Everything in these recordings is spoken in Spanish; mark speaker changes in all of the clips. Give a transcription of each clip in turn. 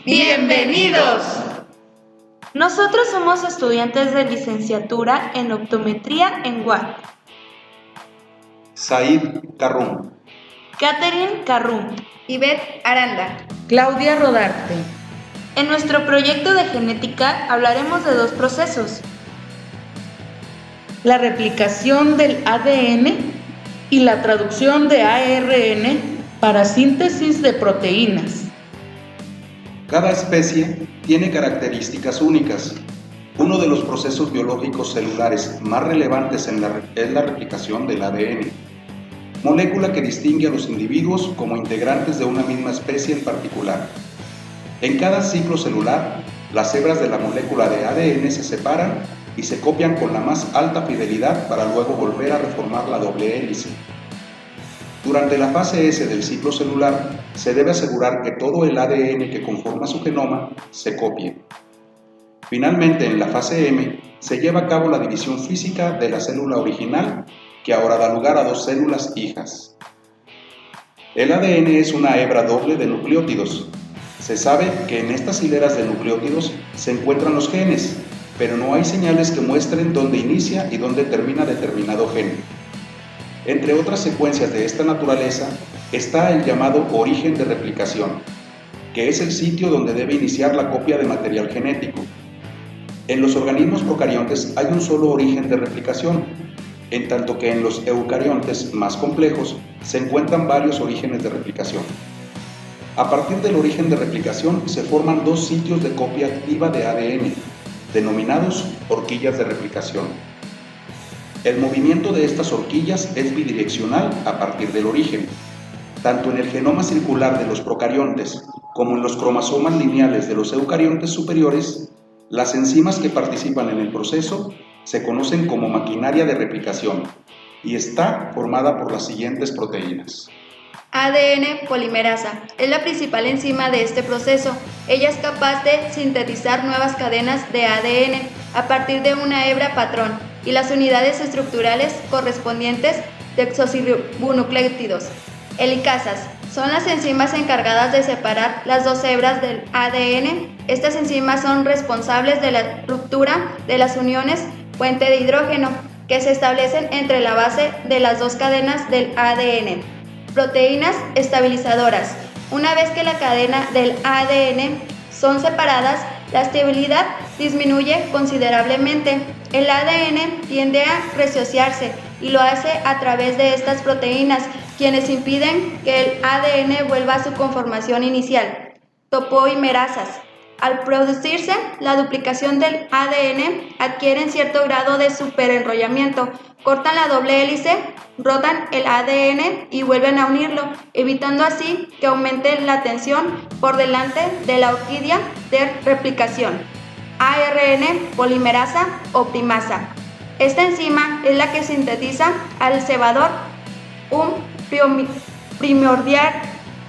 Speaker 1: ¡Bienvenidos!
Speaker 2: Nosotros somos estudiantes de licenciatura en optometría en UAT.
Speaker 3: Said Carrum,
Speaker 2: Catherine Carrum,
Speaker 1: Ivette Aranda,
Speaker 4: Claudia Rodarte.
Speaker 2: En nuestro proyecto de genética hablaremos de dos procesos:
Speaker 4: la replicación del ADN y la traducción de ARN para síntesis de proteínas.
Speaker 3: Cada especie tiene características únicas. Uno de los procesos biológicos celulares más relevantes es la replicación del ADN, molécula que distingue a los individuos como integrantes de una misma especie en particular. En cada ciclo celular, las hebras de la molécula de ADN se separan y se copian con la más alta fidelidad para luego volver a reformar la doble hélice. Durante la fase S del ciclo celular, se debe asegurar que todo el ADN que conforma su genoma se copie. Finalmente, en la fase M, se lleva a cabo la división física de la célula original, que ahora da lugar a dos células hijas. El ADN es una hebra doble de nucleótidos. Se sabe que en estas hileras de nucleótidos se encuentran los genes, pero no hay señales que muestren dónde inicia y dónde termina determinado gen. Entre otras secuencias de esta naturaleza está el llamado origen de replicación, que es el sitio donde debe iniciar la copia de material genético. En los organismos procariontes hay un solo origen de replicación, en tanto que en los eucariontes más complejos se encuentran varios orígenes de replicación. A partir del origen de replicación se forman dos sitios de copia activa de ADN, denominados horquillas de replicación. El movimiento de estas horquillas es bidireccional a partir del origen. Tanto en el genoma circular de los procariontes como en los cromosomas lineales de los eucariontes superiores, las enzimas que participan en el proceso se conocen como maquinaria de replicación y está formada por las siguientes proteínas.
Speaker 1: ADN polimerasa es la principal enzima de este proceso. Ella es capaz de sintetizar nuevas cadenas de ADN a partir de una hebra patrón y las unidades estructurales correspondientes de exosirribonucleótidos. Helicasas son las enzimas encargadas de separar las dos hebras del ADN. Estas enzimas son responsables de la ruptura de las uniones puente de hidrógeno que se establecen entre la base de las dos cadenas del ADN. Proteínas estabilizadoras. Una vez que la cadena del ADN son separadas, la estabilidad disminuye considerablemente. El ADN tiende a resociarse y lo hace a través de estas proteínas, quienes impiden que el ADN vuelva a su conformación inicial. Topoimerasas. Al producirse la duplicación del ADN, adquieren cierto grado de superenrollamiento, cortan la doble hélice, rotan el ADN y vuelven a unirlo, evitando así que aumente la tensión por delante de la horquilla de replicación. ARN polimerasa optimasa. Esta enzima es la que sintetiza al cebador, un primordial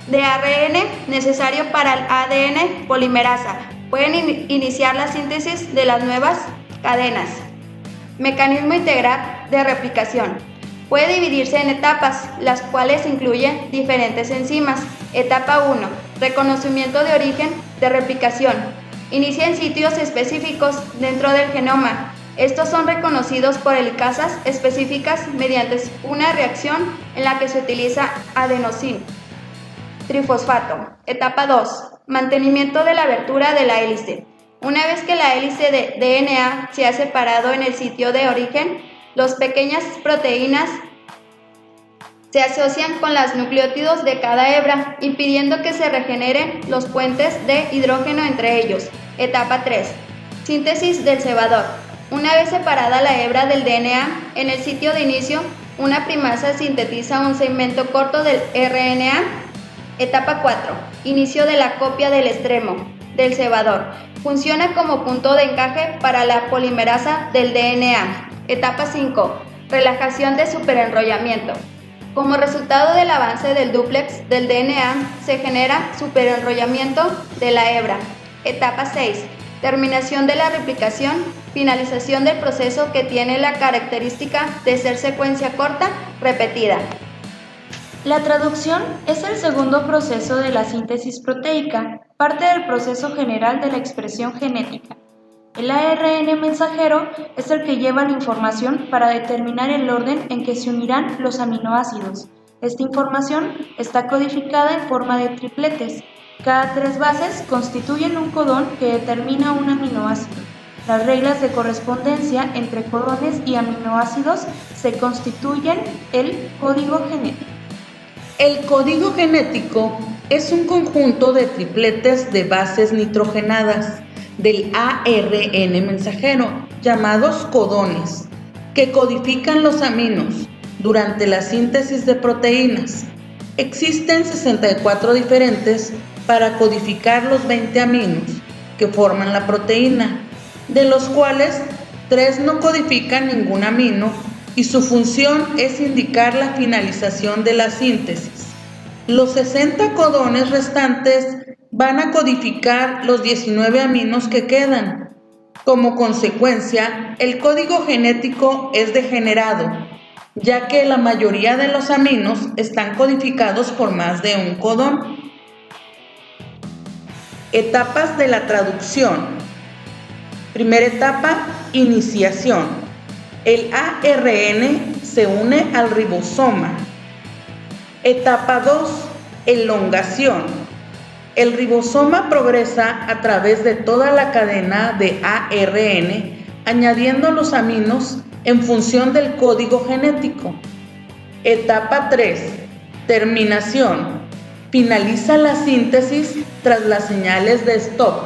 Speaker 1: de ARN necesario para el ADN polimerasa. Pueden iniciar la síntesis de las nuevas cadenas. Mecanismo integral de replicación. Puede dividirse en etapas, las cuales incluyen diferentes enzimas. Etapa 1. Reconocimiento de origen de replicación. Inicia en sitios específicos dentro del genoma. Estos son reconocidos por helicasas específicas mediante una reacción en la que se utiliza adenosín trifosfato. Etapa 2. Mantenimiento de la abertura de la hélice. Una vez que la hélice de DNA se ha separado en el sitio de origen, las pequeñas proteínas se asocian con los nucleótidos de cada hebra, impidiendo que se regeneren los puentes de hidrógeno entre ellos. Etapa 3. Síntesis del cebador. Una vez separada la hebra del DNA, en el sitio de inicio, una primasa sintetiza un segmento corto del RNA. Etapa 4. Inicio de la copia del extremo del cebador. Funciona como punto de encaje para la polimerasa del DNA. Etapa 5. Relajación de superenrollamiento. Como resultado del avance del dúplex del DNA, se genera superenrollamiento de la hebra. Etapa 6. Terminación de la replicación. Finalización del proceso que tiene la característica de ser secuencia corta repetida.
Speaker 2: La traducción es el segundo proceso de la síntesis proteica, parte del proceso general de la expresión genética. El ARN mensajero es el que lleva la información para determinar el orden en que se unirán los aminoácidos. Esta información está codificada en forma de tripletes. Cada 3 bases constituyen un codón que determina un aminoácido. Las reglas de correspondencia entre codones y aminoácidos se constituyen el código genético.
Speaker 4: El código genético es un conjunto de tripletes de bases nitrogenadas del ARN mensajero, llamados codones, que codifican los aminos durante la síntesis de proteínas. Existen 64 diferentes para codificar los 20 aminos que forman la proteína, de los cuales 3 no codifican ningún amino y su función es indicar la finalización de la síntesis. Los 60 codones restantes van a codificar los 19 aminos que quedan. Como consecuencia, el código genético es degenerado, ya que la mayoría de los aminos están codificados por más de un codón. Etapas de la traducción. Primera etapa, iniciación. El ARN se une al ribosoma. Etapa 2, elongación. El ribosoma progresa a través de toda la cadena de ARN, añadiendo los aminos en función del código genético. Etapa 3, terminación. Finaliza la síntesis tras las señales de stop.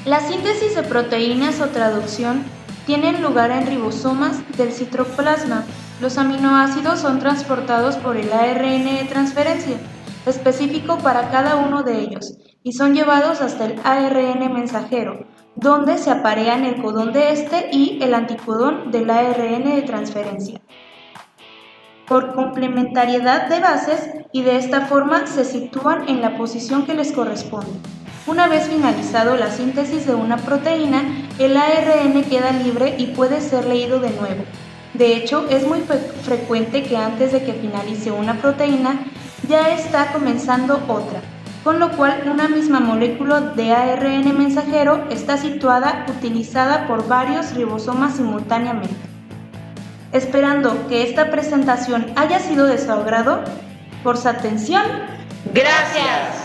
Speaker 2: La síntesis de proteínas o traducción tienen lugar en ribosomas del citoplasma. Los aminoácidos son transportados por el ARN de transferencia, específico para cada uno de ellos, y son llevados hasta el ARN mensajero, donde se aparean el codón de este y el anticodón del ARN de transferencia, por complementariedad de bases, y de esta forma se sitúan en la posición que les corresponde. Una vez finalizado la síntesis de una proteína, el ARN queda libre y puede ser leído de nuevo. De hecho, es muy frecuente que antes de que finalice una proteína, ya está comenzando otra, con lo cual una misma molécula de ARN mensajero está utilizada por varios ribosomas simultáneamente. Esperando que esta presentación haya sido de su agrado, por su atención,
Speaker 4: ¡Gracias!